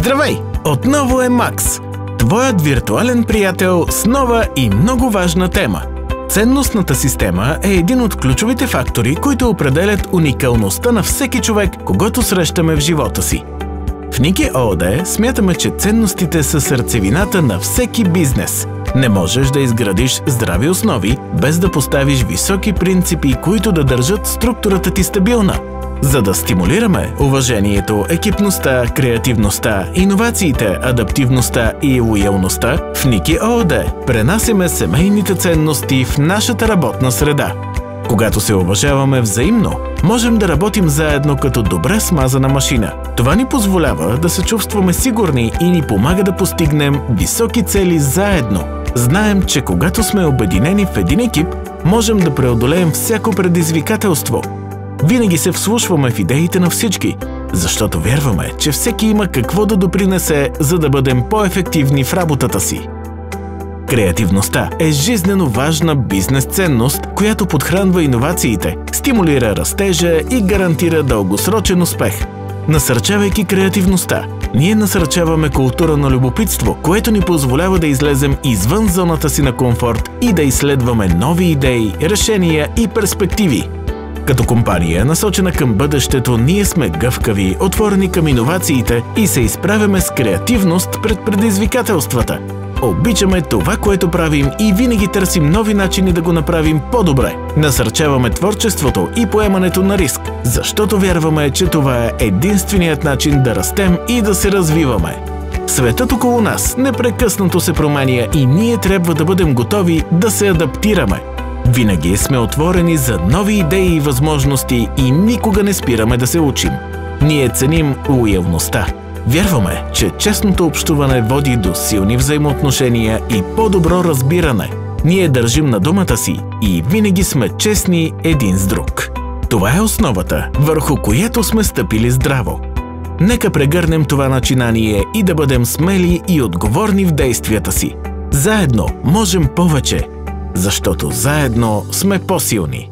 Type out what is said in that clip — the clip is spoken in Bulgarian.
Здравей! Отново е Макс, твоят виртуален приятел с нова и много важна тема. Ценностната система е един от ключовите фактори, които определят уникалността на всеки човек, когото срещаме в живота си. В Ники ООД смятаме, че ценностите са сърцевината на всеки бизнес. Не можеш да изградиш здрави основи, без да поставиш високи принципи, които да държат структурата ти стабилна. За да стимулираме уважението, екипността, креативността, иновациите, адаптивността и лоялността, в Ники ООД пренасяме семейните ценности в нашата работна среда. Когато се уважаваме взаимно, можем да работим заедно като добре смазана машина. Това ни позволява да се чувстваме сигурни и ни помага да постигнем високи цели заедно. Знаем, че когато сме обединени в един екип, можем да преодолеем всяко предизвикателство. Винаги се вслушваме в идеите на всички, защото вярваме, че всеки има какво да допринесе, за да бъдем по-ефективни в работата си. Креативността е жизнено важна бизнес ценност, която подхранва иновациите, стимулира растежа и гарантира дългосрочен успех. Насърчавайки креативността, ние насърчаваме култура на любопитство, което ни позволява да излезем извън зоната си на комфорт и да изследваме нови идеи, решения и перспективи. Като компания, насочена към бъдещето, ние сме гъвкави, отворени към иновациите и се изправяме с креативност пред предизвикателствата. Обичаме това, което правим и винаги търсим нови начини да го направим по-добре. Насърчаваме творчеството и поемането на риск, защото вярваме, че това е единственият начин да растем и да се развиваме. Светът около нас непрекъснато се променя и ние трябва да бъдем готови да се адаптираме. Винаги сме отворени за нови идеи и възможности и никога не спираме да се учим. Ние ценим лоялността. Вярваме, че честното общуване води до силни взаимоотношения и по-добро разбиране. Ние държим на думата си и винаги сме честни един с друг. Това е основата, върху която сме стъпили здраво. Нека прегърнем това начинание и да бъдем смели и отговорни в действията си. Заедно можем повече, защото заедно сме по-силни.